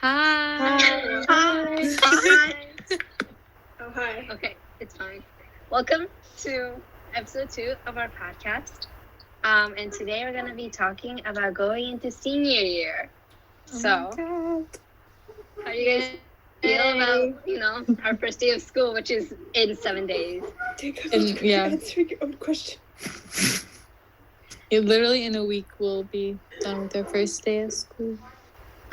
Hi. Hi. Hi. Oh, hi. Okay, it's fine. Welcome to episode 2 of our podcast. And today we're going to be talking about going into senior year. So, how do you guys feel about, our first day of school, which is in 7 days? Answer your own question. Literally in a week we'll be done with our first day of school.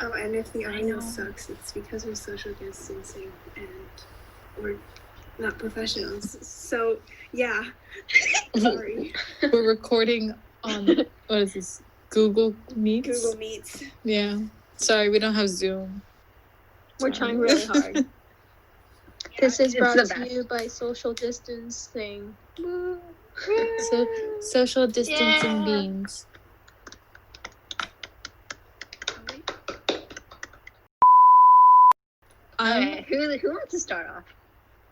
Oh, and if the audio sucks, it's because we're social distancing and we're not professionals. So, yeah. Sorry. We're recording on, what is this, Google Meets? Google Meets. Yeah. Sorry, we don't have Zoom. We're trying really hard. This is it's brought the to best. you by social distancing. So, social distancing beans. Okay, who wants to start off?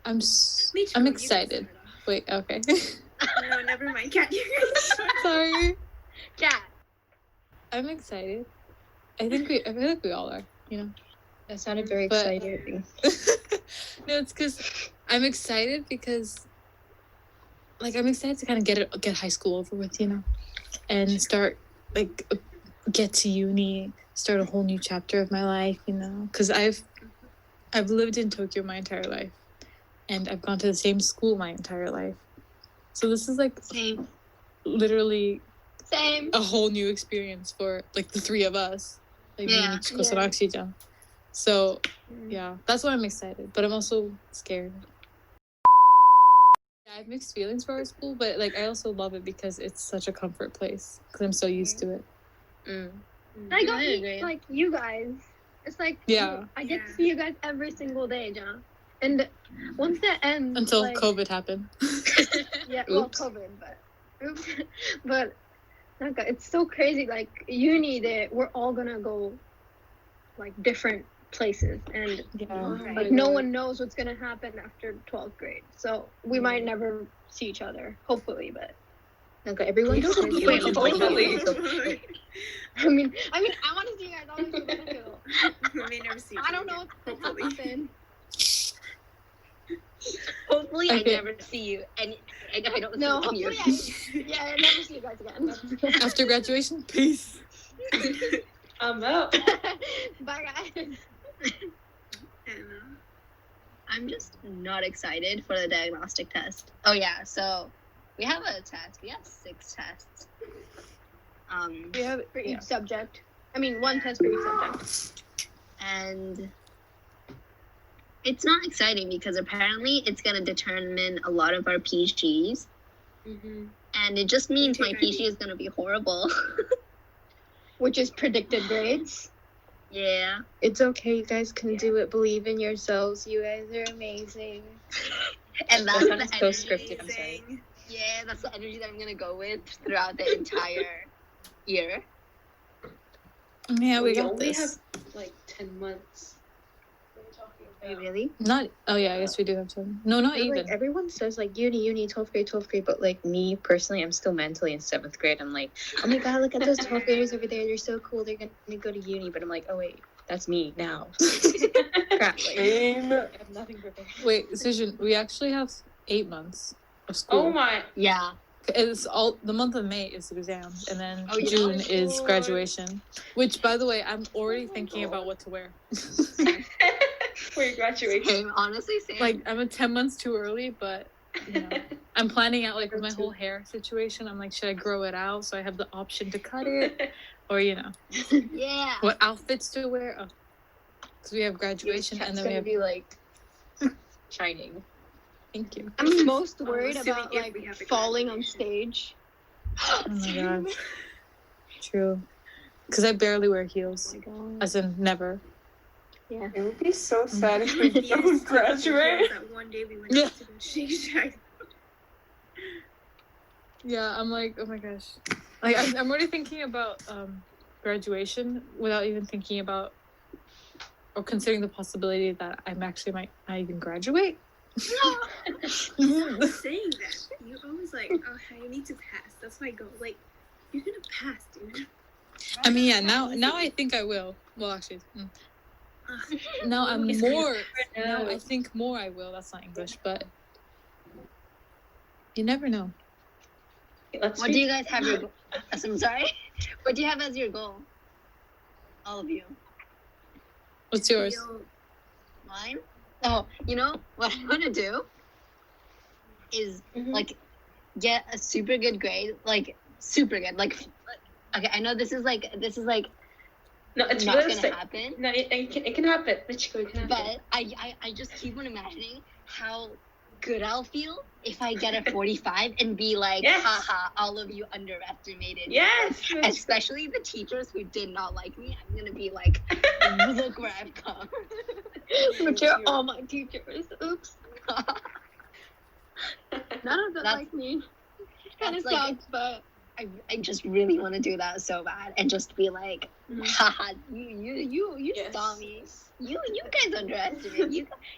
I'm Me too. I'm You can excited. start off. Wait, okay. No, never mind. Kat, you can start. Sorry. Kat. I'm excited. I feel like we all are, That sounded very But- exciting. No, it's because I'm excited because, I'm excited to kind of get high school over with, and start, get to uni, start a whole new chapter of my life, because I've lived in Tokyo my entire life, and I've gone to the same school my entire life. So this is, Same. literally Same. a whole new experience for, the three of us. Me and Ichiko Sonaxi-chan. So, yeah, that's why I'm excited. But I'm also scared. Yeah, I have mixed feelings for our school, but, I also love it because it's such a comfort place. Because I'm so used to it. I got agree. you guys. It's like Yeah. I get to see you guys every single day, John. And once that ends, Until COVID happened. yeah, Oops. COVID, but it's so crazy. Uni, we're all gonna go different places, and Yeah. no one knows what's gonna happen after 12th grade. So we might never see each other, hopefully. But Everyone just Wait, hopefully. I mean, I want to see you guys. Honestly, We may never see each I don't other know again, what's gonna happen. Hopefully, Okay. I never see you, and I don't No, see you. hopefully I never see you guys again. After graduation, peace. I'm out. Bye, guys. I'm just not excited for the diagnostic test. Oh yeah, so we have a test. We have 6 tests. We have For each subject. I mean, one test for each subject. And it's not exciting because apparently it's gonna determine a lot of our PGs, and it just means my PG is gonna be horrible. Which is predicted grades. Yeah. It's okay, you guys can do it. Believe in yourselves. You guys are amazing. And that's That the sounded so energy. scripted, I'm sorry. Yeah, that's the energy that I'm gonna go with throughout the entire year. Yeah, we got only this. have 10 months. What are you talking Are you about? really? Not. Oh yeah, I guess we do have some. No, not But, even. everyone says uni, 12th grade, but me personally, I'm still mentally in 7th grade. I'm like, oh my god, look at those 12th graders over there. They're so cool. They're gonna go to uni. But I'm like, oh wait, that's me now. Crap. I have nothing prepared. Wait, Sujin, we actually have 8 months of school. Oh my! Yeah. It's all the month of May is exams, and then Oh, yeah. June Oh, is Lord. graduation. Which, by the way, I'm already thinking about what to wear. For your graduation. Same, honestly, same. I'm 10 months too early, but I'm planning out with my whole hair situation. I'm like, should I grow it out so I have the option to cut it, or Yeah. what outfits to wear? Oh, because we have graduation, and then we have. Be shining. Thank you. I'm most worried assuming about if we have a falling on graduation. stage. Oh my god. True. Because I barely wear heels, as in never. Yeah. It would be so sad if we don't graduate. That one day we went Yeah. out to go Shake Shack. Yeah, I'm like, oh my gosh. I'm already thinking about graduation without even thinking about or considering the possibility that I might not even graduate. I'm saying that. You always you need to pass. That's my goal. You're gonna pass, dude. I mean, yeah, now I think I will. Well, actually, Now I'm He's more. gonna Now know. I think more I will. That's not English, but you never know. Let's What do you guys have your goal? I'm sorry. What do you have as your goal? All of you. What's yours? Mine? Oh, you know what I'm gonna do is Mhm. like get a super good grade, like super good. Like okay, I know this is like No, it's not realistic. gonna happen. No, it can happen. Michiko, it can happen. But I just keep on imagining how good I'll feel if I get a 45 and be like, Yes. haha, all of you underestimated me. Yes. Michiko. Especially the teachers who did not like me. I'm gonna be like, look where I've come. But you're all my teachers. Oops. None of them That's- like me. Kind of that's like- sucks, but I just really want to do that so bad and just be like, Mhm. haha, you Yes. saw me. You guys underestimated.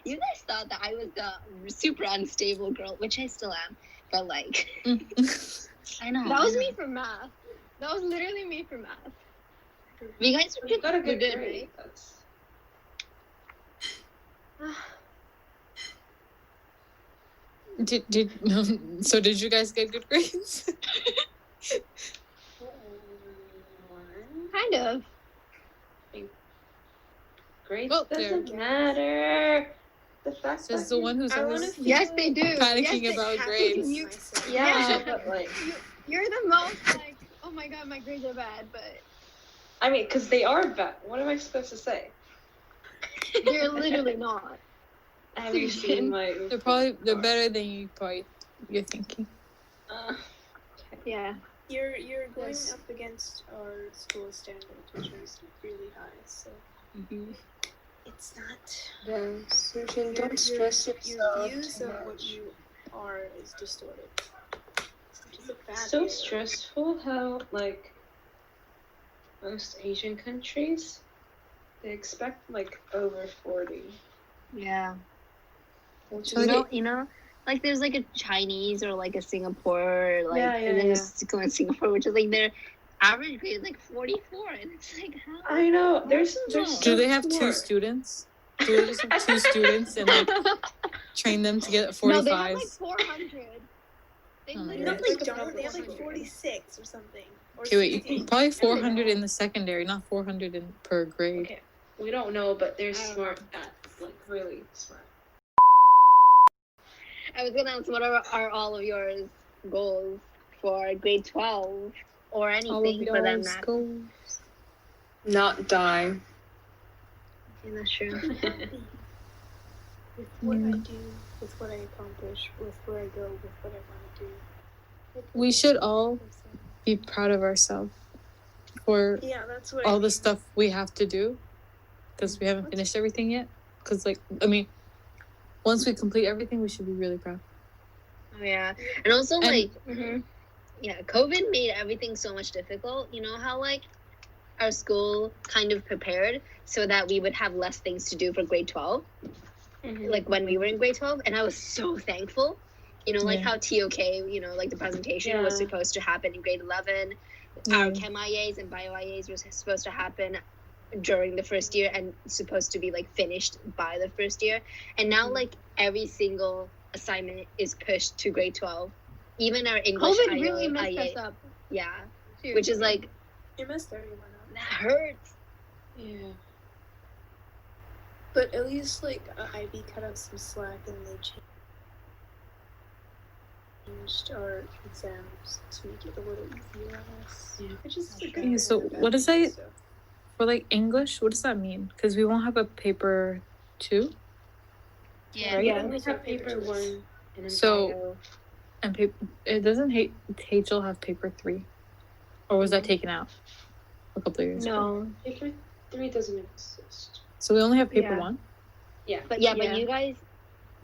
You guys thought that I was the super unstable girl, which I still am. But like, I know. that was I me know. for math. That was literally me for math. You guys were You got a you're good grade. right? That's... Did so? Did you guys get good grades? Kind of. Grades Well, doesn't matter. The fact Says that the you- one who's I always wanna feel Yes, they do. panicking Yes, about they, grades. You, Yeah, but like, you're the most like, oh my god, my grades are bad, but I mean, because they are bad. What am I supposed to say? they're literally not. Have you seen my? They're better than you're thinking. Uh, Yeah. You're going Yes. up against our school standard, which is really high, so it's not. Susan, Your views of what you are is distorted, which is a bad So thing. stressful how like most Asian countries they expect like over 40. Yeah. Which So, is like, You know, like there's like a Chinese or like a Singapore, like Yeah, and then yeah. there's school in Singapore, which is like their average grade is like 44, and it's like how. I know. There's Do Do they have two smart. students? Do they just have two students and like train them to get 45s? No, they have like 400. They Oh my literally No, God. they Like a don't. They have like 400. 46 or something. Or Okay, wait, 60. probably 400 in the secondary, not 400 per grade. Okay, we don't know, but they're I don't smart at like really smart. I was gonna ask what are all of your goals for grade 12 or anything for them that. Not die. Yeah, that's true. With what I do, with what I accomplish, with where I go, with what I want to do. We should all be proud of ourselves for Yeah, that's what all I the mean. stuff we have to do because we haven't finished everything yet. Because, like, I mean, once we complete everything, we should be really proud. Oh, yeah, and also And- like, yeah, COVID made everything so much difficult. You know how like our school kind of prepared so that we would have less things to do for grade 12, like when we were in grade 12, and I was so thankful. You know, like Yeah. how TOK, you know, like the presentation was Yeah. supposed to happen in grade 11. Our Chem IAs and Bio IAs was supposed to happen during the first year and supposed to be like finished by the first year. And now like every single assignment is pushed to grade 12. Even our English COVID IO, really messed IA, us up. yeah, which is like It messed everyone up. that hurts. Yeah. But at least like IB cut out some slack and they changed our exams to make it a little easier on us. Yeah. Which is a good Okay, thing so and a bad what does thing, that- so. For, like, English, what does that mean? Because we won't have a paper 2 Yeah, Right? Yeah, Yeah, we it's have not paper paper choice. 1 and then So- bio. and it doesn't HL have paper 3, or was that taken out a couple of years ago? No. Paper 3 doesn't exist. So we only have paper Yeah. 1. but Yeah. you guys,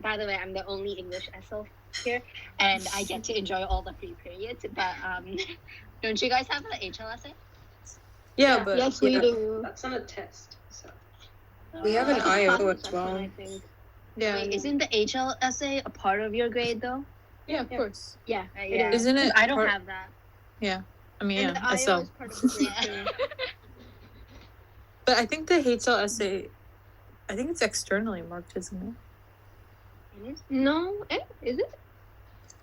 by the way, I'm the only English SL here, and I get to enjoy all the free periods. But don't you guys have an HLSA? Yeah, Yeah. but Yes, we Yeah. do. That's not a test. So We have an That's a IO class as well. assessment, I think. yeah, Wait, isn't the HLSA a part of your grade though? yeah, of course. Yeah. Yeah. Isn't it? I don't part- have that. I mean, And yeah, the IO SL. is part of the grade Yeah. too. But I think the HLSA I think it's externally marked, isn't it? No, is it?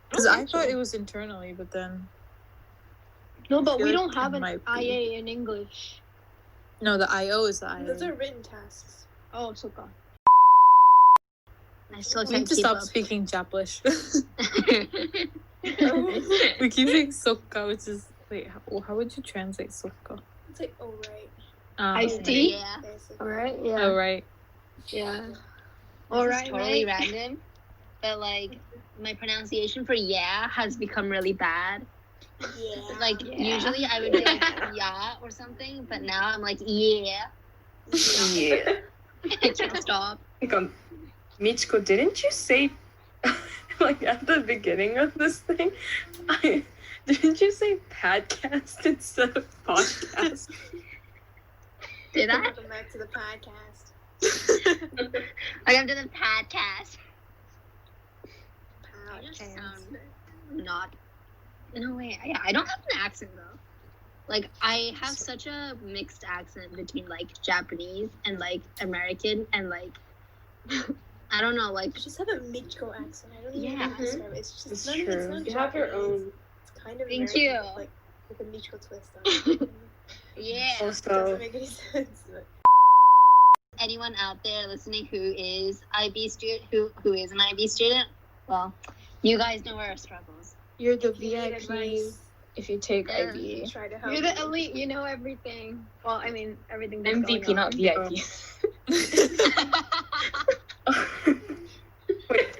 Because I thought it was internally, but then No, but feel we like don't have it an might be. IA in English. no, the IO is the IA. Those are written tasks. Oh, so god. I still We can't need to keep stop up. speaking Japlish. We keep saying Sokka, which is how would you translate Sokka? It's like, oh, right. Iced tea? Yeah. Basically. Alright, yeah. Oh right. Yeah. This Alright, is totally mate. random, but like my pronunciation for yeah has become really bad. Yeah. Like Yeah. usually I would be like yeah or something, but now I'm like yeah. Yeah. I can't stop. Hang on. Michiko, didn't you say, like, at the beginning of this thing, didn't you say podcast instead of podcast? Did I? Welcome back to the podcast. Welcome to the podcast. I just sound not. No way. Yeah, I don't have an accent though. Like I have such a mixed accent between like Japanese and like American and like I don't know, like You just have a Michiko accent. I don't even know how to Yeah. describe it. It's just It's none of true. it's not You have your Japanese. own. It's kind of Thank American, you. but, like with a Michiko twist on it. yeah. It Also, doesn't make any sense. But Anyone out there listening who is IB student who is an IB student, well, you guys know our struggles. You're the if you need VIP advice, if you take Yeah. IB. try to help. You're the you. elite, you know everything. Well, I mean, everything that's MVP, going on. not VIP. wait.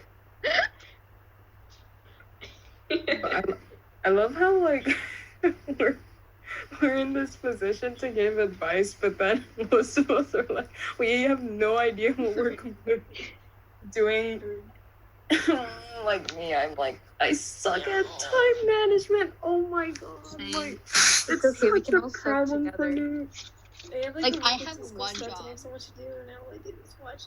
I love how, like, we're in this position to give advice, but then most of us are like, we have no idea what we're doing. Like me, I'm like, I suck at time management. Oh my god. Same. Like, It's okay, we such can a all suck problem for together. me. They have, Like, the I weekends have and school one starts job. And I have so much to do, and now like I just watch.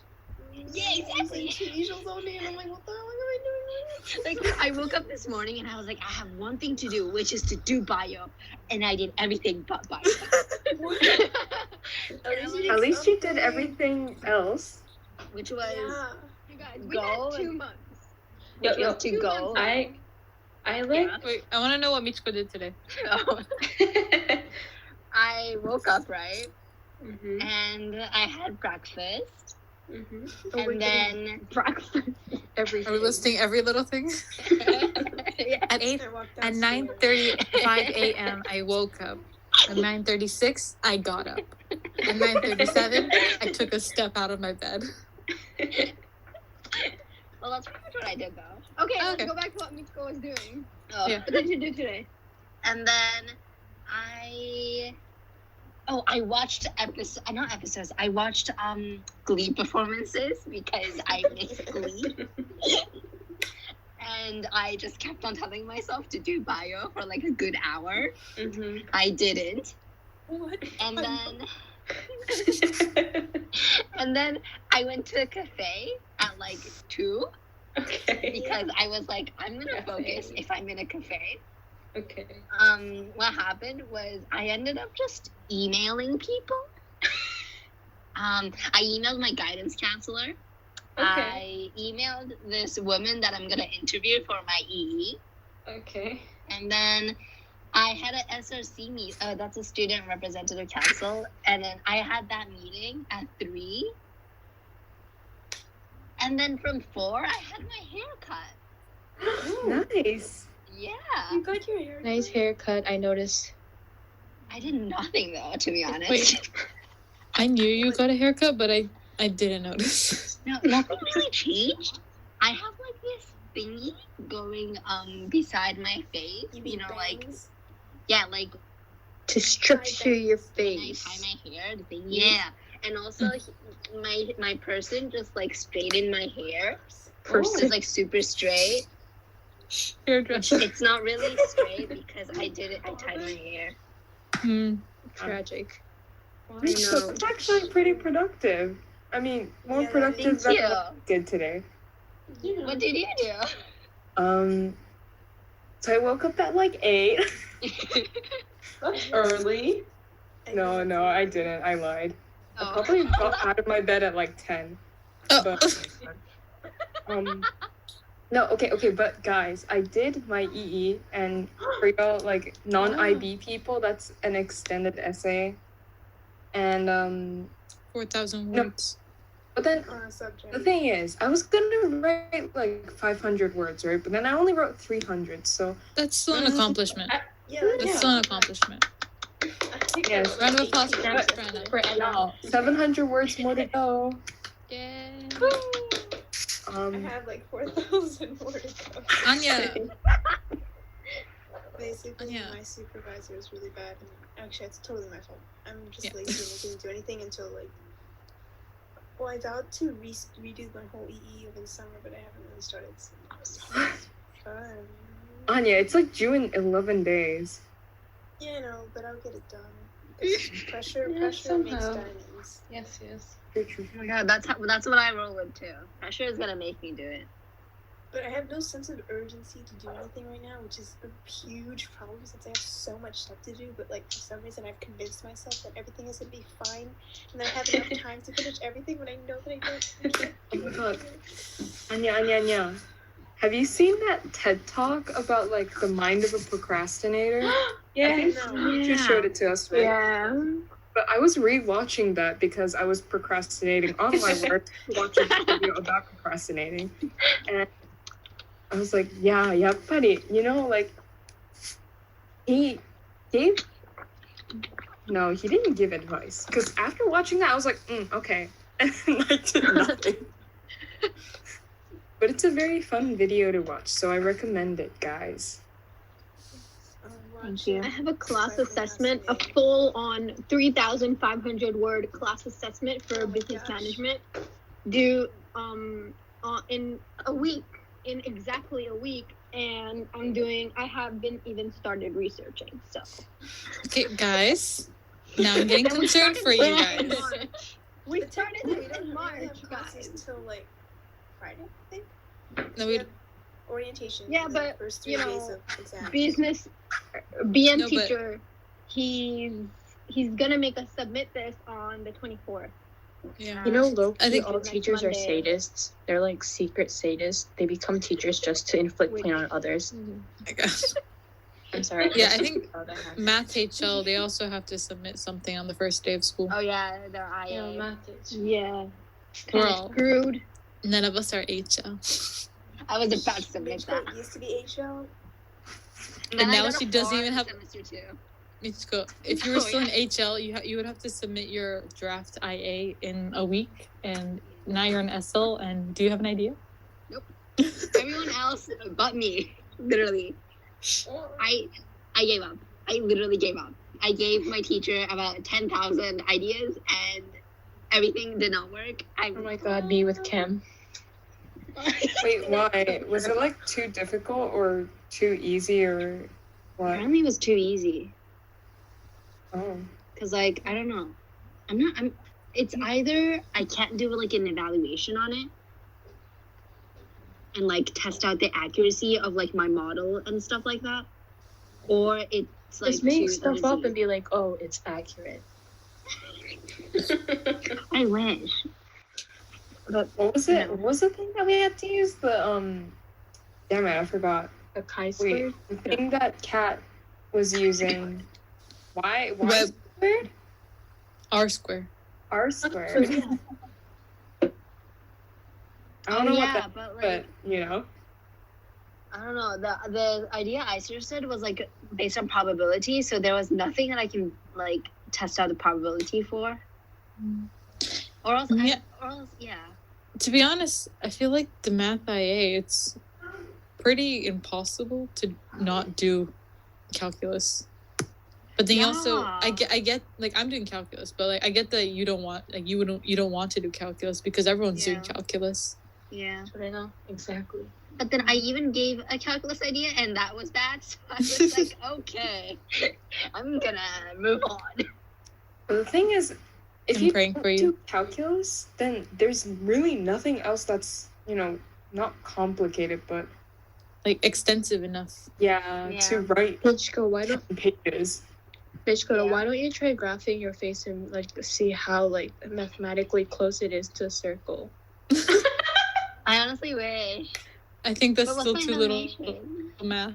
Yeah, exactly. Like, TV shows all day, and I'm like, what the hell am I doing? Like I woke up this morning and I was like, I have one thing to do, which is to do bio, and I did everything but bio. At least you did everything else. Which was Yeah. You guys, we Go had 2 and- months. which Yo, was to go. I like. Yeah. Wait, I want to know what Michiko did today. I woke up right, Mhm. and I had breakfast, Mhm. Oh, and we're then breakfast. Everything. Are we listing every little thing? Yeah. At I walked At downstairs. 9:35 a.m. I woke up. At 9:36 I got up. At 9:37 I took a step out of my bed. Well, that's pretty much what I did though. Okay, let's Okay. go back to what Michiko was doing. Oh. Yeah. What did you do today? And then I watched I watched Glee performances because I miss Glee. And I just kept on telling myself to do bio for like a good hour. Mhm. I didn't. What? And then I went to a cafe at like 2 Okay. because I was like, I'm gonna Cafe. focus if I'm in a cafe. Okay. What happened was I ended up just emailing people. I emailed my guidance counselor. I emailed this woman that I'm gonna interview for my EE, Okay. and then I had a SRC meet. That's a student representative council, and then I had that meeting at 3. And then from 4, I had my hair cut. Nice. Yeah, You got your hair. Nice haircut, I noticed. I did nothing though, to be honest. Wait. I knew you got a haircut, but I didn't notice. No, nothing really changed. I have like this thingy going beside my face. You know, like like To structure your when I face. tie my hair, the thing. Yeah, and also my person just like straightened my hair. First is like super straight. Hairdresser. It's not really straight because I tied my hair. Tragic. So it's actually pretty productive. I mean, more Yeah, productive thank than you. what I did today. What did you do? So I woke up at like 8. That's early. No, I didn't. I lied. I probably got out of my bed at like 10. Oh. But, no, okay, but guys, I did my EE, and for y'all, like, non-IB people, that's an extended essay. And, 4,000 No. words. but then On a subject. the thing is, I was gonna write like 500 words, right? But then I only wrote 300, so That's still an accomplishment. Yeah, That's still an accomplishment. yes. Round of applause for But- Brenna. For Ella. 700 words more to go. Yeah. I have like 4,000 more to go. Anya. Basically, Yeah. my supervisor is really bad. And actually, it's totally my fault. I'm just Yeah. lazy and I didn't do anything until like. Well, I vowed to redo my whole EE over the summer, but I haven't really started. So fun. Anya, it's like due in 11 days. Yeah, I know, but I'll get it done. Because pressure makes somehow. diamonds. Yes. Oh my god, that's what I roll with too. Pressure is gonna make me do it. But I have no sense of urgency to do anything right now, which is a huge problem since I have so much stuff to do. But like for some reason, I've convinced myself that everything is gonna be fine, and I have enough time to finish everything when I know that I don't. Oh my god. Anya. Have you seen that TED Talk about like the mind of a procrastinator? Yes. No. You showed it to us, right? Yeah. But I was rewatching that because I was procrastinating on my work to watch a video about procrastinating. And I was like, yeah, buddy. You know, like, he didn't give advice. Because after watching that, I was like, okay. And I did nothing. But it's a very fun video to watch, so I recommend it, guys. Thank you. I have a class assessment, a full-on 3,500 word class assessment for Oh my business gosh. management due in a week, in exactly a week, and I haven't even started researching. So Okay, guys. Now I'm getting concerned for you guys. we The started thing is, it in we March, don't have classes guys. till like Friday, I think. No, We we have orientation. Yeah, and then but, the first 3 you days know, of exams. Business BM No, but- teacher, he's gonna make us submit this on the 24th. Yeah. You know, low-key, I think all next teachers are Monday. sadists. They're like secret sadists. They become teachers just to inflict pain on others. Oh my gosh. I'm sorry. Yeah, I think how that happens. Math HL, they also have to submit something on the first day of school. Oh yeah, they're Yeah, IA. math is. Yeah, We're kind all- of screwed. None of us are HL. I was about to submit that. Mitchell used to be HL. And And I now got a she doesn't 4 even have- semester 2. Mitsuko, if you were Oh, still in yeah. HL, you would have to submit your draft IA in a week, and now you're in SL. And do you have an idea? Everyone else but me, literally. I gave up. I literally gave up. I gave my teacher about 10,000 ideas, and everything did not work. Oh my god, me with Kim. Wait, why? Was it like too difficult or too easy or what? Apparently, it was too easy. Oh. Cause like I don't know. It's either I can't do like an evaluation on it and like test out the accuracy of like my model and stuff like that, or it's like Just make too stuff up easy. and be like, oh, it's accurate. I wish. But What was it? No. What was the thing that we had to use? The damn it, I forgot. A chi Wait, squared? the thing that Kat was using. Why Web. squared? R square. R squared. I don't know what that, but like but you know. I don't know. The idea I suggested was like based on probability, so there was nothing that I can like test out the probability for. Or else, Yeah. yeah. To be honest, I feel like the math IA, it's pretty impossible to not do calculus. But then also, I get like I'm doing calculus, but like I get that you don't want you don't want to do calculus because everyone's doing Yeah. calculus. Yeah. That's what I know. Exactly. But then I even gave a calculus idea, and that was bad. So I was like, okay, I'm gonna move on. But the thing is, if I'm you praying don't for you. do calculus, then there's really nothing else that's not complicated, but Like extensive enough. to Yeah. write Mitchko, why don't 10 pages. Michiko, Yeah. why don't you try graphing your face and like see how like mathematically close it is to a circle? I honestly wish. I think that's But still what's my too little donation? math.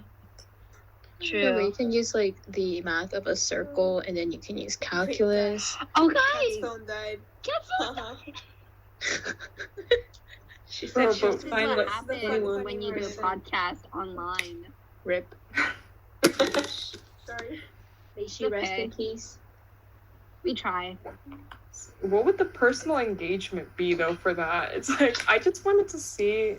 True. You can use like the math of a circle, and then you can use calculus. Oh, Cat's guys! phone died. Cat's phone. She Bro, said she but was This is fine, what but- happens funny when you do a person. podcast online. Rip. Sorry. May she rest in peace. We try. What would the personal engagement be though for that? It's like I just wanted to see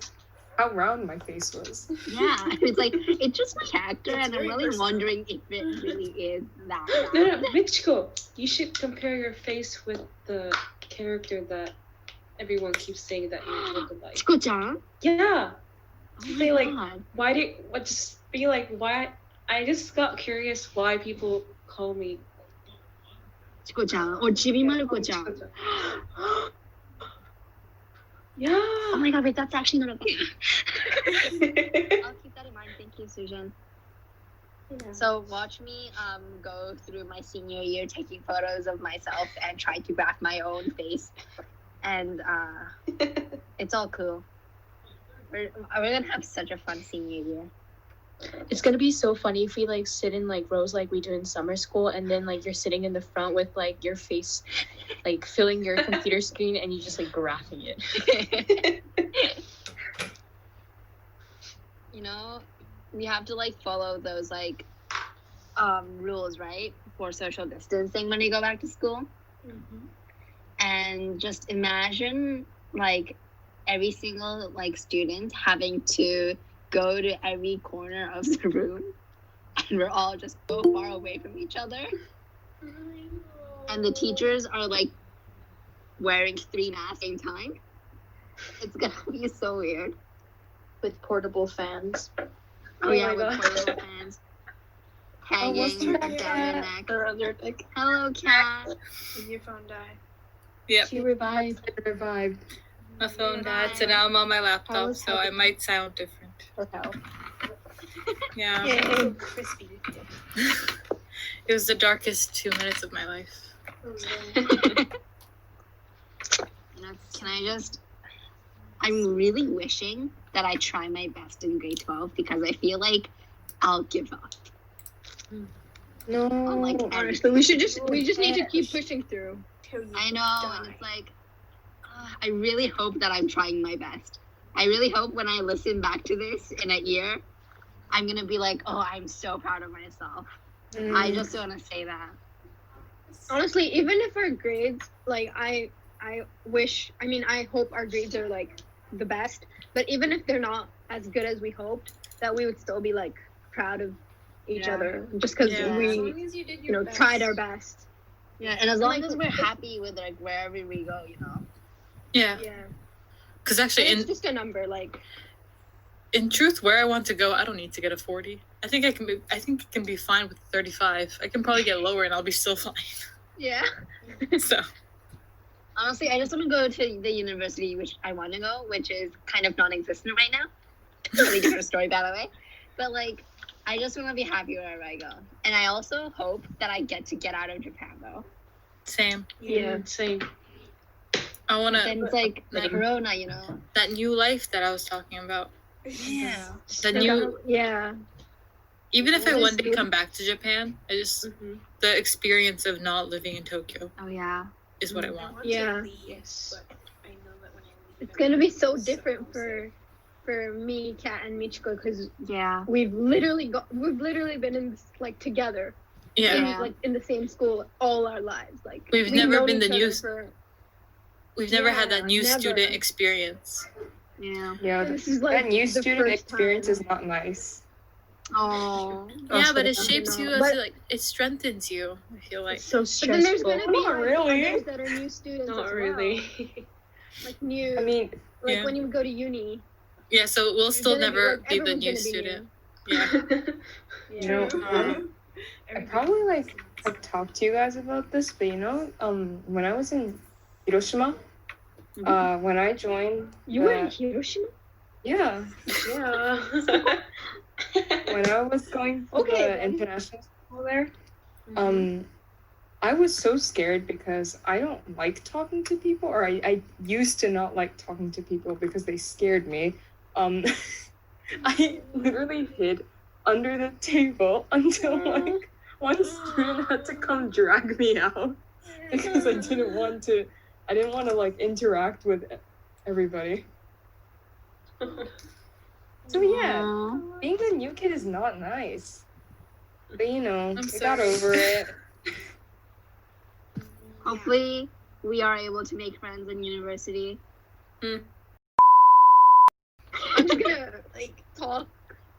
how round my face was. Yeah, it's like it's just my character, It's and I'm very really personal. wondering if it really is that. No, round. no, Michiko, you should compare your face with the character that everyone keeps saying that you look alike. Chiko-chan? Yeah. Oh my Say, like, God. why did what just be like why I just got curious why people call me Chiko-chan or Chibi-Maruko-chan. Yeah. Oh my God, wait, that's actually not okay. I'll keep that in mind. Thank you, Susan. So watch me go through my senior year taking photos of myself and try to graph my own face, and it's all cool. We're gonna have such a fun senior year. It's gonna be so funny if we like sit in like rows like we do in summer school, and then like you're sitting in the front with like your face like filling your computer screen, and you just like graphing it. You know, we have to like follow those like rules, right, for social distancing when we go back to school. And just imagine like every single like student having to go to every corner of the room, and we're all just so far away from each other, and the teachers are like wearing 3 masks at the same time. It's gonna be so weird. With portable fans. Oh, yeah, with portable fans hanging what's down her their cat? neck. Or other like Hello, cat. Did your phone die? yeah. She revived. Revived. My phone died, so Hi. now I'm on my How laptop, was so I healthy? might sound different. Yeah. So crispy. It was the darkest 2 minutes of my life. Can I just? I'm really wishing that I try my best in grade 12 because I feel like I'll give up. No. Like, Honestly, we just need to keep pushing through. Till you I know, die. and it's like, I really hope that I'm trying my best. I really hope when I listen back to this in a year, I'm gonna be like, oh, I'm so proud of myself. I just want to say that. Honestly, even if our grades, like I hope our grades are like the best, but even if they're not as good as we hoped, that we would still be like proud of each Yeah. other just because Yeah. As we, long as you did your best. tried our best. Yeah, and as long Like, as we're happy with like wherever we go, you know. Yeah. Yeah, Because actually, and it's just a number. Like, in truth, where I want to go, I don't need to get a 40. I think it can be fine with 35. I can probably get lower and I'll be still fine. yeah. So Honestly, I just want to go to the university which I want to go, which is kind of non-existent right now. Really different story, by the way. But like, I just want to be happy wherever I go, and I also hope that I get out of Japan though. same. Yeah. Same. I want Then to it's like like- Corona, you know. that new life that I was talking about. Yeah. The new, Yeah. even if I What one is day it? come back to Japan, I just the experience of not living in Tokyo Oh yeah. is what I want. Yeah. Yes. But I know that when I leave, It's gonna be so I'm different sad. for me, Kat, and Michiko, because Yeah. we've literally been in this, like together, Yeah. Yeah. like in the same school all our lives. Like We've never known been the each new- other for- We've never had that Yeah, new never. student experience. Yeah. Yeah, This is like that new the student first experience time. is not nice. Oh. Yeah, but it so- shapes you. But- it strengthens you. I feel like. It's so But stressful. then there's gonna be Not like, really. others that are new students Not as really. well. Like new, I mean, like Yeah. when you go to uni. Yeah, so we'll still gonna be, never like, be the everyone's new gonna be student. new. Yeah. you know, I probably like talked to you guys about this, but you know, when I was in Hiroshima, when I joined, You were in Hiroshima? yeah, Yeah. when I was going to Okay, the then. international school there, I was so scared because I don't like talking to people, or I used to not like talking to people because they scared me. I literally hid under the table until like one student had to come drag me out because I didn't want to like interact with everybody. So yeah, being the new kid is not nice. But you know, I got over it. Hopefully, we are able to make friends in university. I'm just gonna like talk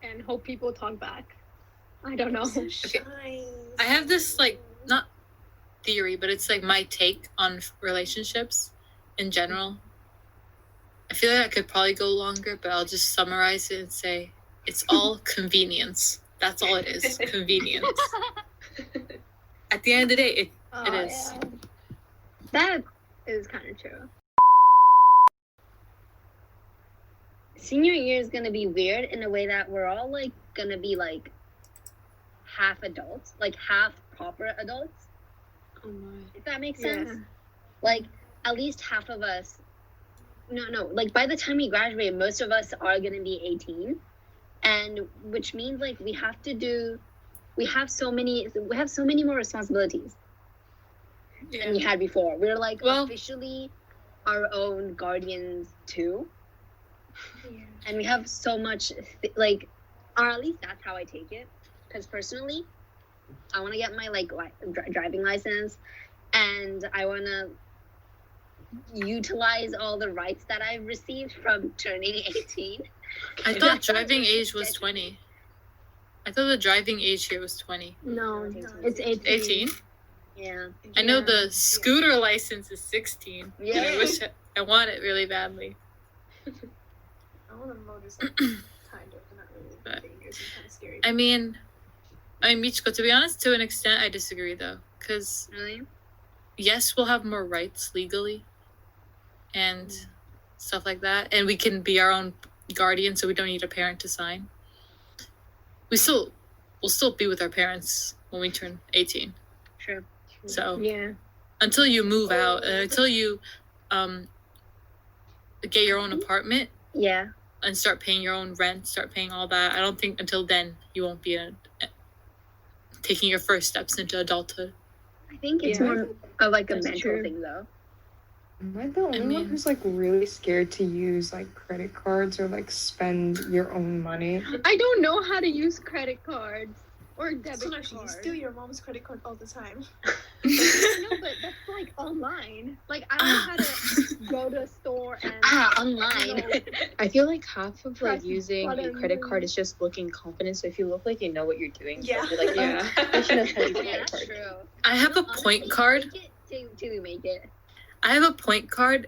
and hope people talk back. I don't know. I have this like not theory, but it's like my take on relationships in general. I feel like I could probably go longer, but I'll just summarize it and say it's all convenience. That's all it is. Convenience. At the end of the day, it is. Yeah. That is kind of true. Senior year is gonna be weird in a way that we're all like gonna be like half adults, like half proper adults. Oh my. If that makes sense. Yeah. Like at least half of us. No. Like by the time we graduate, most of us are gonna be 18, and which means like we have so many more responsibilities than we had before. We're like officially our own guardians too. Yeah. And we have so much like, or at least that's how I take it. Because personally, I want to get my like driving license, and I want to utilize all the rights that I've received from turning 18. I thought driving age was 20. I thought the driving age here was 20. No, it's 18. 18? Yeah. I know the scooter license is 16. Yeah. And I wish I want it really badly. I want a motorcycle, kind of, but not really. But, Dangerous and kind of scary. I mean, Michiko, to be honest, to an extent, I disagree though. Because, Really? yes, we'll have more rights legally and stuff like that. And we can be our own guardian, so we don't need a parent to sign. We'll still be with our parents when we turn 18. Sure. So, Yeah. until you move out, until you get your own apartment, Yeah. and start paying your own rent, start paying all that, I don't think until then you won't be taking your first steps into adulthood. I think it's more of like a mental thing though. Am I the only one who's like really scared to use like credit cards or like spend your own money? I don't know how to use credit cards or debit So cards. you steal your mom's credit card all the time. No, but that's like online. Like I don't know how to go to a store and Online. I feel like half of like Press using a button. credit card is just looking confident. So if you look like you know what you're doing, Yeah. you're like, yeah, I should have had a Yeah, credit that's card. true. I have a Honestly, point card. Make it till we make it. I have a point card,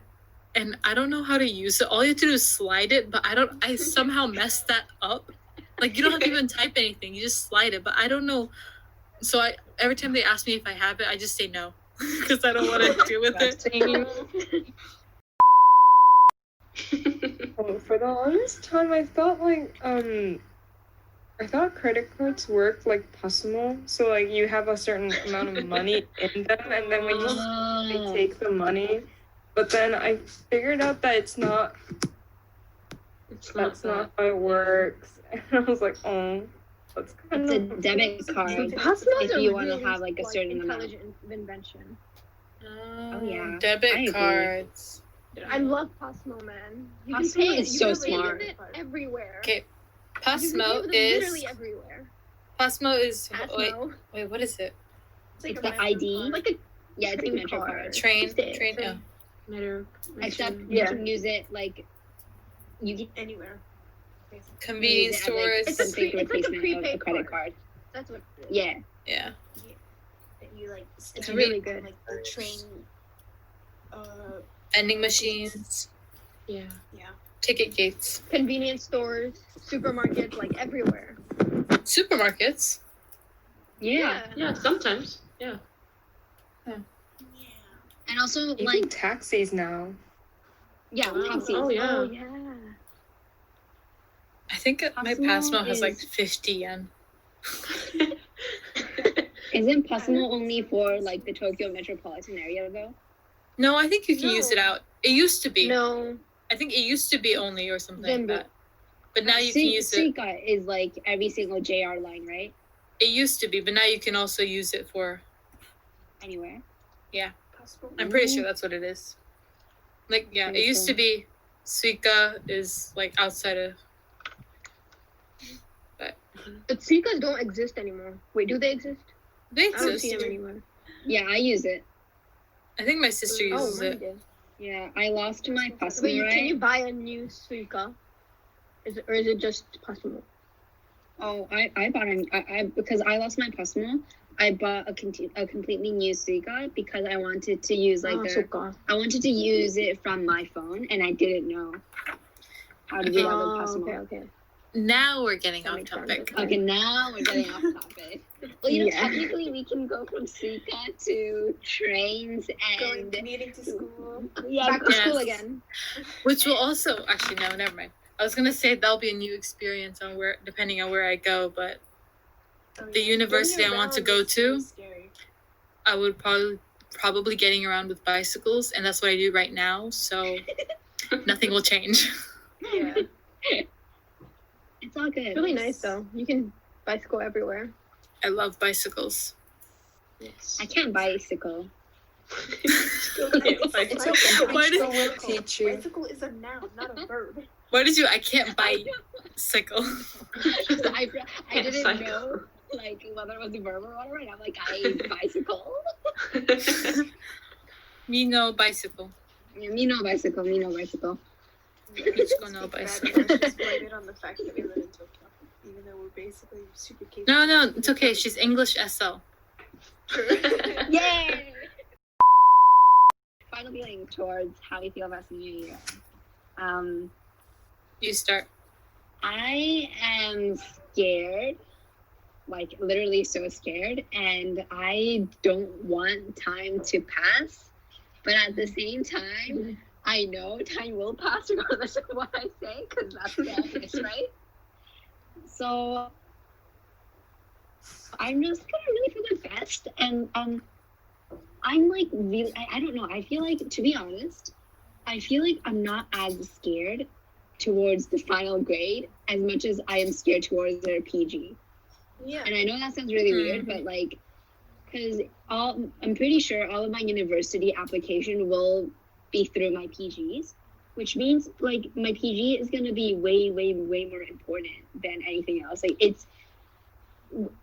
and I don't know how to use it. All you have to do is slide it, but I somehow messed that up. Like, you don't have to even type anything. You just slide it, but I don't know. So every time they ask me if I have it, I just say no. Because I don't want to deal with it. Well, for the longest time, I thought like I thought credit cards worked like Passimo. So like you have a certain amount of money in them, and then they take the money. But then I figured out that that's not how it works. And I was like, oh, that's kind It's a of debit card. Passmo's If a you want to really, have like a certain amount. intelligent invention. Oh, yeah. I Debit agree. cards. I love Passmo, man. You Passmo can pay is it. so You can pay smart. with it everywhere. Okay, You can pay Passmo with it is literally everywhere. Passmo is Passmo. wait, what is it? It's a the Metro ID. card. Like a Yeah, it's a Train Metro card. card. Train. Train. Oh. Except you Yeah. can use it like you can Anywhere. Convenience use it as, like, stores. It's a something pre- it's like a replacement of prepaid a credit card. That's what it is. Yeah. Yeah. That you like. It's scan really on, good. Like the train. Vending machines. Yeah. Yeah. Ticket gates. Convenience stores, supermarkets, like everywhere. Supermarkets. Yeah. Yeah, sometimes. Yeah. And also even like taxis now. yeah, Oh, taxis. oh, yeah. Oh yeah. I think my Passmo Passmo has like is- 50 yen. Isn't possible only for like the Tokyo metropolitan area though? No, I think you can use it No. out. It used to be. No. I think it used to be only or something like Zenbu. that. But now you can use it. Suica is like every single JR line, right? It used to be, but now you can also use it for. Anywhere. Possible. I'm pretty sure that's what it is. Like, yeah, it used to be Suica is like outside of. But Suicas don't exist anymore. Wait, do they exist? They I don't exist. see them anywhere. Yeah, I use it. I think my sister Oh, uses mine it. did. Yeah, I lost my Wait, Passmo, can right? you buy a new Suica? Or is it just Passmo? Oh, I bought because I lost my Passmo. I bought a completely new Suica because I wanted to use I wanted to use it from my phone and I didn't know how to do that with Passmo. Okay. Now we're getting That off makes sense, topic. Okay, now we're getting off topic. Well, you know, Yeah. technically we can go from Suica to trains Going and commuting to school. Back to school Yes. again. Which will also actually no, never mind. I was gonna say that'll be a new experience on where depending on where I go, but Oh, the yeah. university Getting I want to around go is to, very scary. I would probably getting around with bicycles, and that's what I do right now. So nothing will change. Yeah. it's all good. It's really nice though. You can bicycle everywhere. I love bicycles. Yes. I can't bicycle. It's okay. Why did- We'll teach you. Bicycle is a noun, not a verb. Why did you? I can't bicycle. I didn't Cycle. know like whether it was a verb or whatever, and I'm like, I bicycle. Me no bicycle. Yeah, me no bicycle. Michiko no bicycle. Just blame it on the fact that we live in Tokyo, even though we're basically super capable. No, it's okay. She's English SL. Yay! Final feeling towards how we feel about senior year. You start. I am scared, like literally so scared, and I don't want time to pass. But at the same time, I know time will pass regardless of what I say, because that's the obvious, right? So I'm just gonna really feel the best, and I'm like really, I don't know. I feel like, to be honest, I feel like I'm not as scared towards the final grade as much as I am scared towards their PG. Yeah. And I know that sounds really weird, but like, because I'm pretty sure all of my university application will be through my PGs, which means like my PG is gonna be way more important than anything else. Like it's,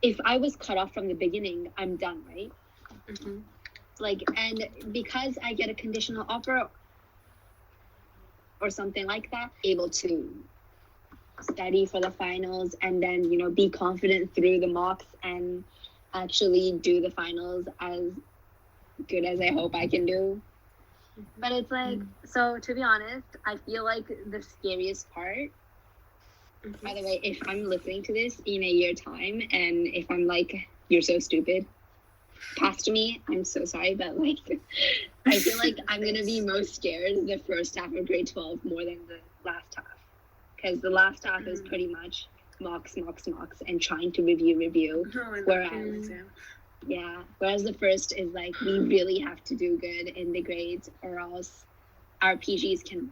if I was cut off from the beginning, I'm done, right? Mm-hmm. Like, and because I get a conditional offer or something like that, able to study for the finals and then, you know, be confident through the mocks and actually do the finals as good as I hope I can do. But it's like, so to be honest, I feel like the scariest part, by the way, if I'm listening to this in a year time and if I'm like, you're so stupid, past me, I'm so sorry, but like, I feel like I'm gonna be most scared the first half of grade 12 more than the last half. Because the last half is pretty much mocks, and trying to review. Whereas, whereas the first is like, we really have to do good in the grades or else our PGs can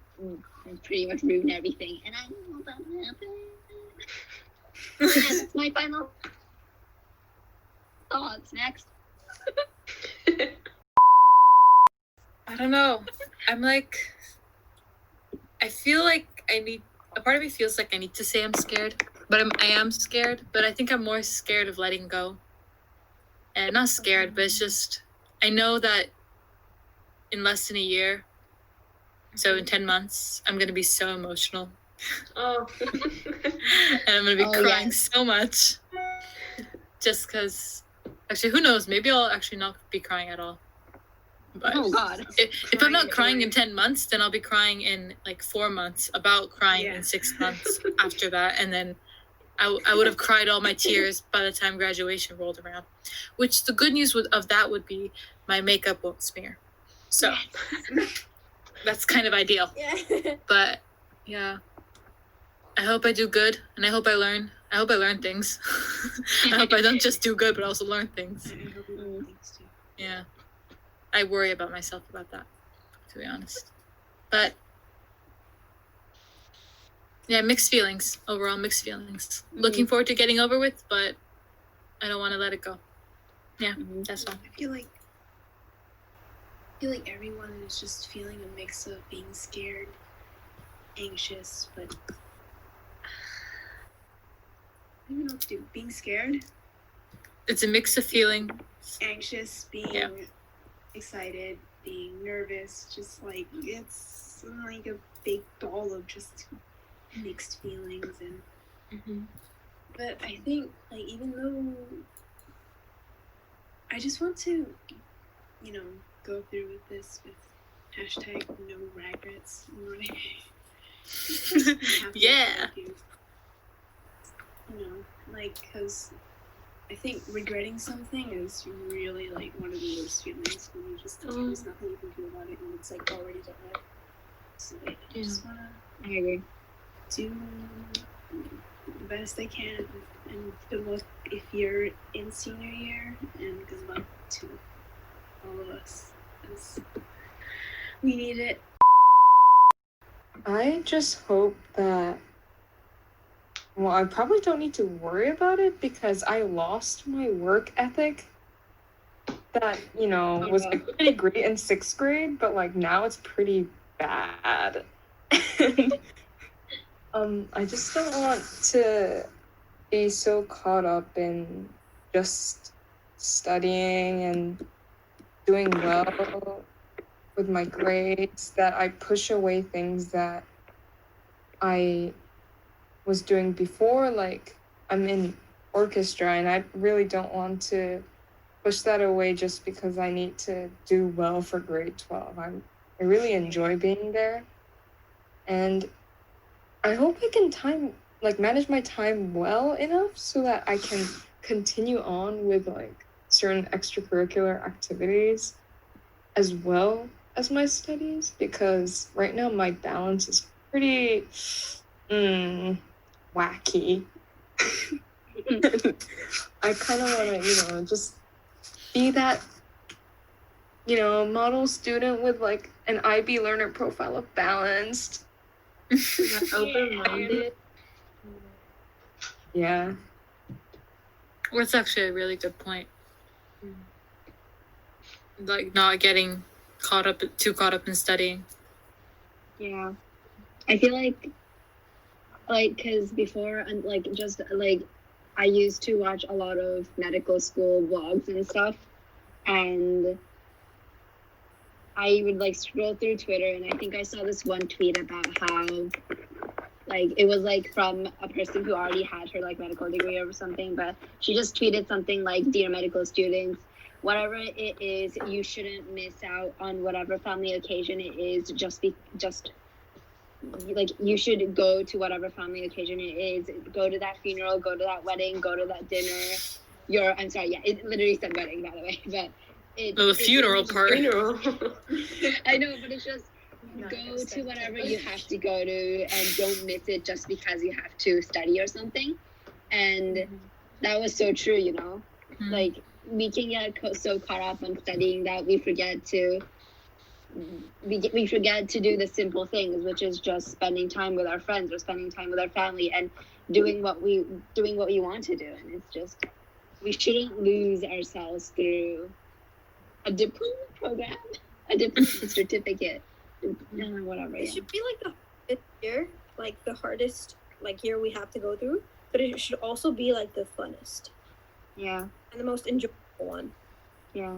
pretty much ruin everything. And I don't want that to happen. And that's my final thoughts. Next. I don't know. I'm like, I feel like a part of me feels like I need to say I'm scared, but I am scared, but I think I'm more scared of letting go. And not scared, but it's just, I know that in less than a year, so in 10 months, I'm going to be so emotional. Oh. And I'm going to be crying so much. Just because, actually, who knows? Maybe I'll actually not be crying at all. But Oh God. if I'm not crying in 10 months, then I'll be crying in like 4 months, about crying in 6 months after that. And then I would have cried all my tears by the time graduation rolled around. Which the good news of that would be my makeup won't smear. So that's kind of ideal. Yeah. But yeah, I hope I do good and I hope I learn I hope I learn things. I hope I don't just do good, but also learn things. I hope you learn things too. Yeah. I worry about myself about that, to be honest. But yeah, mixed feelings. Overall, mixed feelings. Looking forward to getting over with, but I don't want to let it go. Yeah, that's all. I feel like everyone is just feeling a mix of being scared, anxious, but I don't even know what to do. Being scared, It's a mix of feeling. anxious, being excited, being nervous, just like it's like a big ball of just mixed feelings. And but I think, like, even though I just want to, you know, go through with this with hashtag no regrets, you know what I mean? Just, like, be happy with Yeah. what I do. You know, like, because I think regretting something is really, like, one of the worst feelings when you just there's nothing you can do about it and it's, like, already done. So, like, I just want I agree. to do the best I can, and good luck if you're in senior year, and good luck to all of us, because we need it. I just hope that, well, I probably don't need to worry about it because I lost my work ethic that, you know, was like pretty great in 6th grade, but like now it's pretty bad. And I just don't want to be so caught up in just studying and doing well with my grades that I push away things that I was doing before. Like, I'm in orchestra and I really don't want to push that away just because I need to do well for grade 12. I really enjoy being there, and I hope I can manage my time well enough so that I can continue on with like certain extracurricular activities as well as my studies, because right now my balance is pretty wacky. I kind of want to, just be that, model student with like an IB learner profile of balanced. Open-minded. Yeah. Well, it's actually a really good point. Like not getting too caught up in studying. Yeah. I feel like, because before, I used to watch a lot of medical school vlogs and stuff, and I would, like, scroll through Twitter, and I think I saw this one tweet about how, like, it was, like, from a person who already had her, like, medical degree or something, but she just tweeted something like, "Dear medical students, whatever it is, you shouldn't miss out on whatever family occasion it is, you should go to whatever family occasion it is, go to that funeral, go to that wedding, go to that dinner." I'm sorry, yeah, it literally said wedding, by the way, but The funeral part. Funeral. I know, but it's just go to whatever you have to go to and don't miss it just because you have to study or something. And that was so true, like we can get so caught up on studying that we forget to do the simple things, which is just spending time with our friends or spending time with our family and doing what we want to do. And it's just, we shouldn't lose ourselves through a diploma program, a diploma certificate, whatever. It should be like the hardest year, like the hardest year we have to go through, but it should also be like the funnest. Yeah. And the most enjoyable one. Yeah.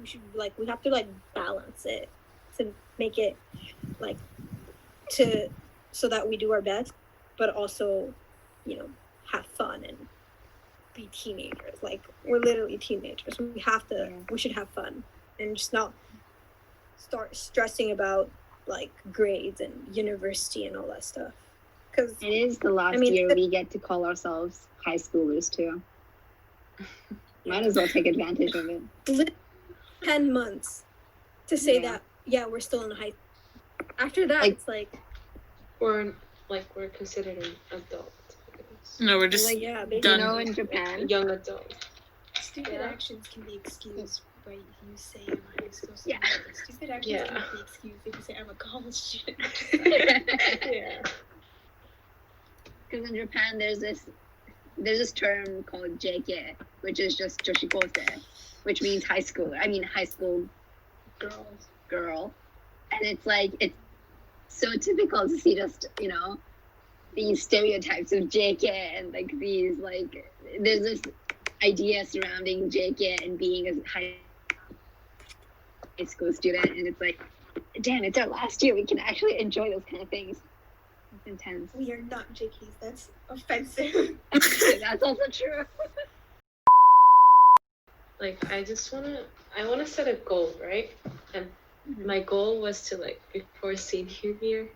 We have to balance it to make it so that we do our best, but also, have fun and be teenagers. We're literally teenagers. We should have fun and just not start stressing about grades and university and all that stuff. Because it is the last year we get to call ourselves high schoolers too. Might as well take advantage of it. 10 months to say that we're still in high school. After that, it's we're considered an adult. No, we're It's just like, Yeah, you basically. know, in Japan. Young adult. Stupid Yeah. actions can be excused by if you say I'm a high school Yeah. student. But stupid actions Yeah. cannot be excused if you say I'm a college student. Yeah. Because in Japan, there's this term called JK, which is just Joshikose, which means high school girl, and it's like it's so typical to see just these stereotypes of JK and like these like there's this idea surrounding JK and being a high school student, and it's like, damn, it's our last year. We can actually enjoy those kind of things. It's intense. We are not JKs. That's offensive. That's also true. Like I wanna set a goal, right? And my goal was to like before senior year,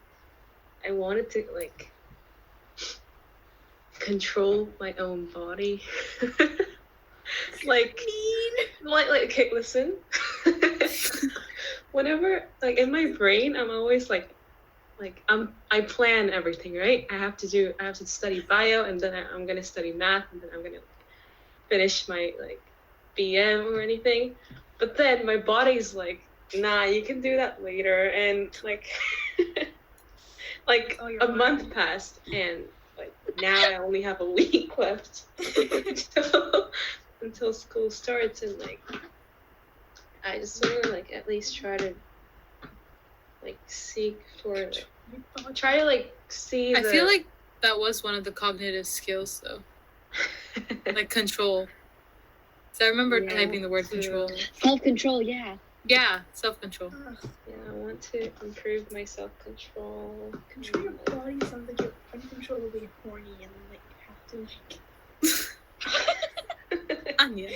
I wanted to like control my own body. like okay, listen. Whenever like in my brain I'm always like I plan everything, right? I have to study bio, and then I'm gonna study math, and then I'm gonna finish my like BM or anything. But then my body's like, nah, you can do that later, and like like a month passed, and like now I only have a week left until school starts, and like I just want to like at least try to like seek for like, try to like see I feel like that was one of the cognitive skills though. Like control. So I remember Yeah, typing the word control. Self-control, yeah. Yeah, self-control. yeah, I want to improve my self-control. Control your body sounds like you're uncontrollably horny and then like you have to like Anya.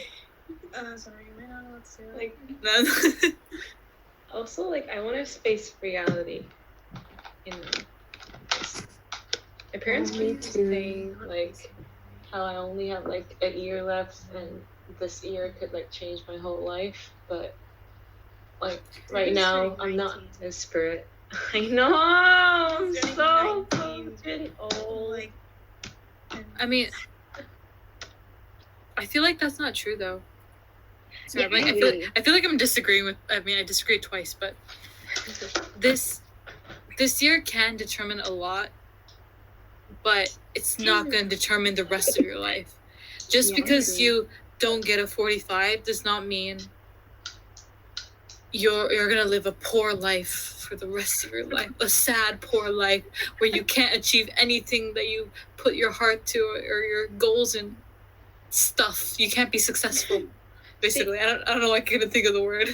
sorry, am I not allowed to say that? Like No. also like I want to space reality. You know, my parents Me keep too. saying like how I only have like a year left, and this year could like change my whole life, but like right now I'm not desperate. I know, I'm Turning so 19. fucking old. Like, I mean, I feel like that's not true though. Sorry, Yeah, like, I agree. I feel like I'm disagreeing with. I mean, I disagreed twice, but this year can determine a lot, but it's not going to determine the rest of your life. Just Yeah, I because agree. you don't get a 45 does not mean you're gonna live a poor life for the rest of your life, a sad poor life where you can't achieve anything that you put your heart to or your goals and stuff. You can't be successful. Basically, I don't know why I couldn't think of the word.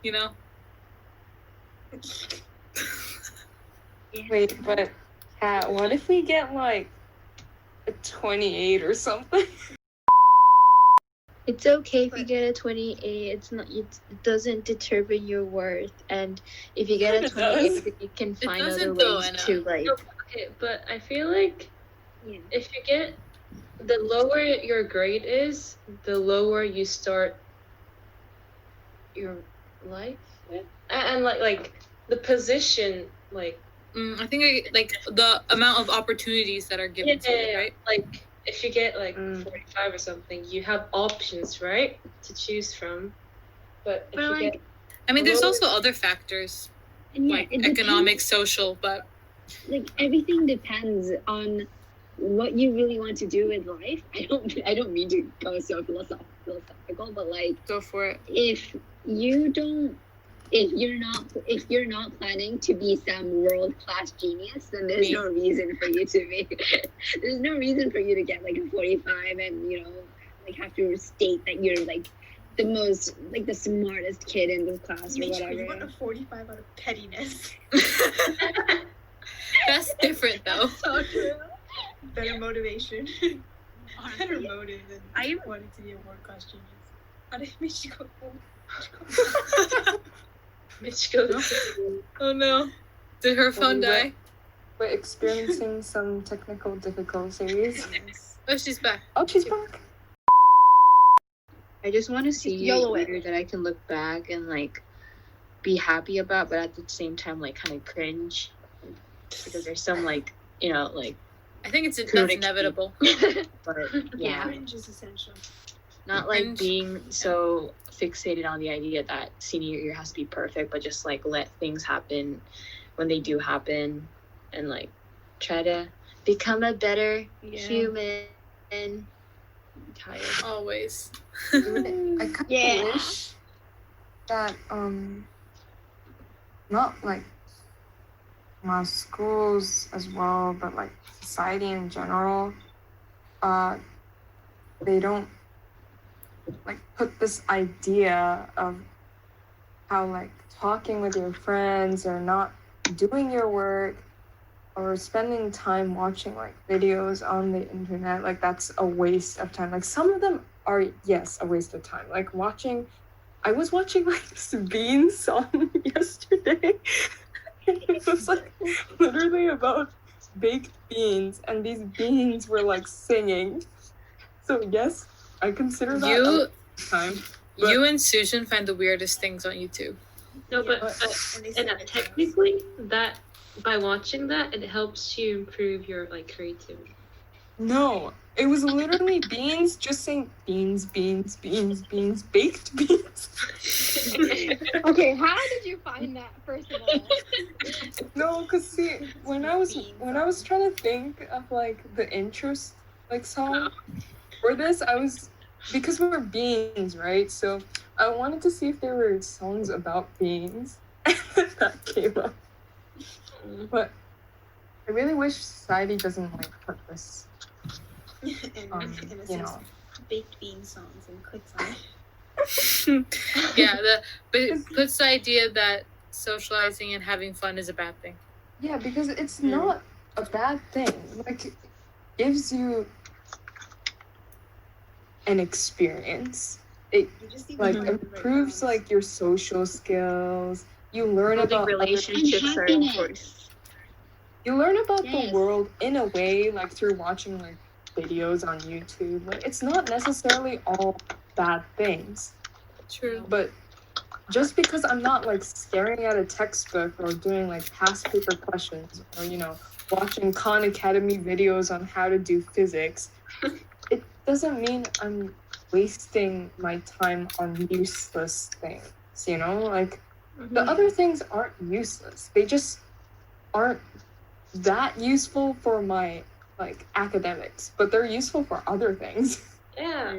You know. Wait, but Kat, what if we get like a 28 or something? It's okay if you get a 28. It's not. It doesn't determine your worth. And if you get a It does. 28, you can find other doesn't though, ways Anna. to like. Okay, but I feel like Yeah. if you get the lower your grade is, the lower you start your life with, and like the position, like I think like the amount of opportunities that are given to you, right? like if you get like Mm. 45 or something, you have options, right, to choose from. But if But you like, get I mean, there's Well, also other factors and yeah, like it depends. economic, social, but Like everything depends on what you really want to do with life. I don't mean to go so philosophical, but like go for it. if you're not planning to be some world-class genius, then there's Me. no reason for you to be there's no reason for you to get like a 45 and like have to state that you're like the most like the smartest kid in the class or Mitchell, you want whatever. a 45 out of pettiness. That's different though. So true. Better motivation. Better motive than I- wanting to be a world class genius. How did Michiko Michiko, Oh no. Did her phone we die? We're experiencing some technical difficulties. Oh, she's back. Oh, she's back. I just want to see YOLO a it. year that I can look back and like be happy about, but at the same time like kind of cringe because there's some like like I think that's Critique. inevitable. But yeah, Cringe is essential. not like Cringe. being so fixated on the idea that senior year has to be perfect, but just like let things happen when they do happen, and like try to become a better human. I'm tired. Always. I kind of Yeah. wish that not like my schools as well, but like society in general, they don't like put this idea of how like talking with your friends or not doing your work or spending time watching like videos on the internet, like that's a waste of time. Like some of them are, yes, a waste of time. Like I was watching like this Bean song yesterday. It was like literally about baked beans, and these beans were like singing. So yes, I consider that a waste of time. But- You and Susan find the weirdest things on YouTube. No, but And they say that technically, that by watching that, it helps you improve your like creativity. No, it was literally beans just saying beans, beans, beans, beans, baked beans. Okay, how did you find that, first of all? No, cause see, when I was trying to think of like the intro like song for this, because we were beans, right? So I wanted to see if there were songs about beans, and that came up. But I really wish society doesn't like put this, and you know. baked bean songs and clicks on it. Yeah, but it puts the idea that socializing and having fun is a bad thing. Yeah, because it's not a bad thing. Like, it gives you an experience. It You just need like to find the right improves balance. like your social skills. You learn Building about relationships are important. You learn about Yes. the world in a way, like through watching like videos on YouTube. Like it's not necessarily all bad things, True. but just because I'm not like staring at a textbook or doing like past paper questions or watching Khan Academy videos on how to do physics, it doesn't mean I'm wasting my time on useless things. Like the other things aren't useless. They just aren't that useful for my like academics, but they're useful for other things. Yeah.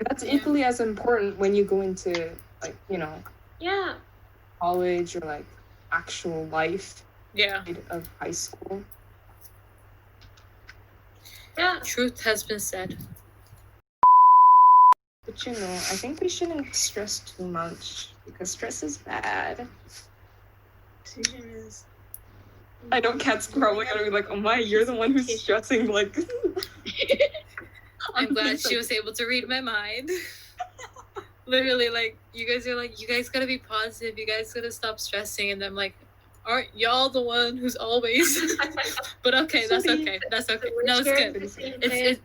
That's equally as important when you go into like Yeah. college or like actual life Yeah. of high school. Yeah. Truth has been said. But I think we shouldn't stress too much because stress is bad. Susan is. I know Kat's probably gonna be like, oh my, you're the one who's stressing, like. I'm glad she was able to read my mind. Literally, like, you guys are like, you guys gotta be positive, you guys gotta stop stressing, and I'm like, aren't y'all the one who's always? But okay, that's okay. That's okay. No, it's good.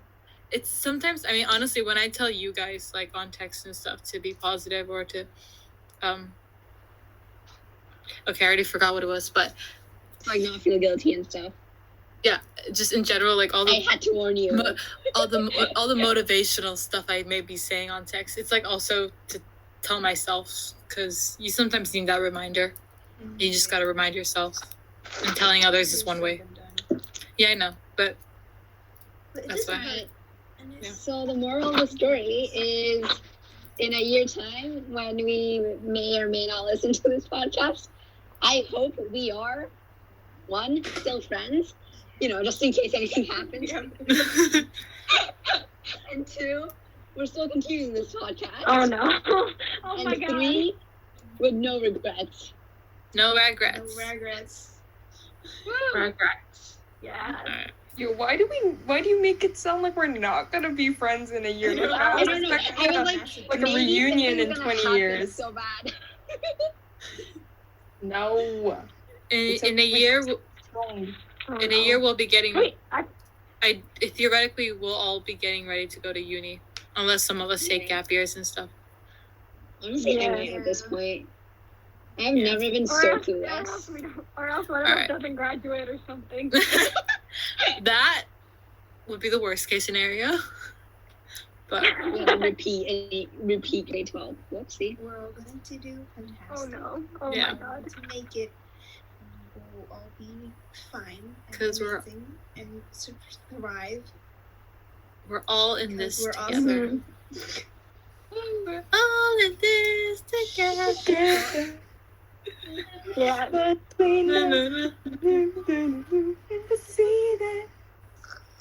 It's sometimes, I mean, honestly, when I tell you guys, like, on text and stuff, to be positive or to, okay, I already forgot what it was, but Like not feel guilty and stuff. yeah, just in general, like all the I had to warn you. all the motivational stuff I may be saying on text, it's like also to tell myself, because you sometimes need that reminder. You just gotta remind yourself, and telling others is one way. Yeah, I know, but that's why. Yeah. So the moral of the story is, in a year time, when we may or may not listen to this podcast, I hope we are, one, still friends, just in case anything happens. And two, we're still continuing this podcast. Oh no. Oh and my god. three, with no regrets. No regrets. No regrets. Regrets. Yeah. Alright. Yo, why do you make it sound like we're not gonna be friends in a year? Like, I don't know. I was like a maybe reunion in something's gonna 20 happen years. So bad. No. In a year, in a year we'll be getting. Wait, Theoretically, we'll all be getting ready to go to uni, unless some of us take gap years and stuff. Honestly, I Yeah. might at this point. I've never been so clueless. Or else one of Alright. us doesn't graduate or something. That would be the worst case scenario. But Yeah, repeat grade 12. Whoopsie. We're all going to do fantastic. Oh no. Oh Yeah. my god. To make it, we'll all be fine. And 'Cause we're- amazing and survive. we're all in this We're all together. We're all in this together. Yeah.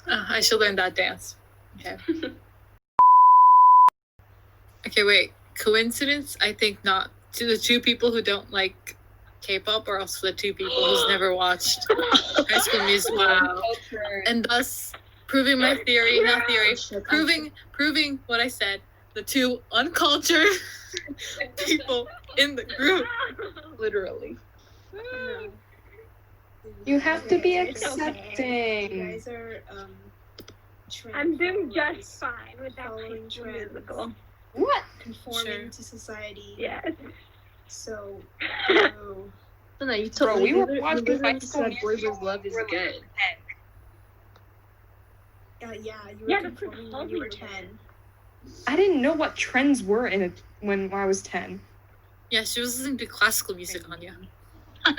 I should learn that dance. Okay. Okay, wait. Coincidence? I think not. To the two people who don't like K-pop, or also the two people who's never watched High School Musical, and thus proving my theory, not theory, proving what I said. The two uncultured people in the group. Literally. No. You have to be You accepting. guys are trend I'm doing followers, just fine without following High School trends, Musical. What? conforming Sure. to society. Yes. So, No, you told Bro, me. we were You watching literally High School said Boy Musical With Love is when we were good. yeah, you were Yeah, that's conforming what when you were told me. 10. I didn't know what trends were in it when I was 10. Yeah, she was listening to classical music, Anya. The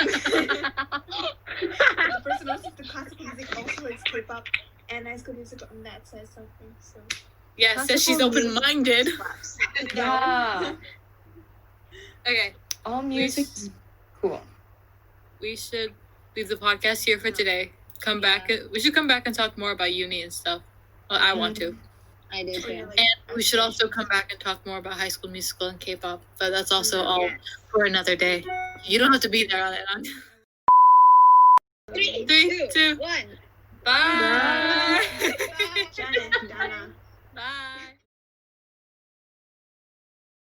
person who listens to classical music also is K-pop and High School Musical, and that says something. So Yeah, says she's Classical music open-minded. slaps. Yeah. Okay, All music is cool. we should leave the podcast here for today. Come back. We should come back and talk more about uni and stuff. Well, I want to. I did Or you're too. like, And we should also come back and talk more about High School Musical and K-pop. But that's also all for another day. You don't have to be there on it. Three, Three, two, 1. bye.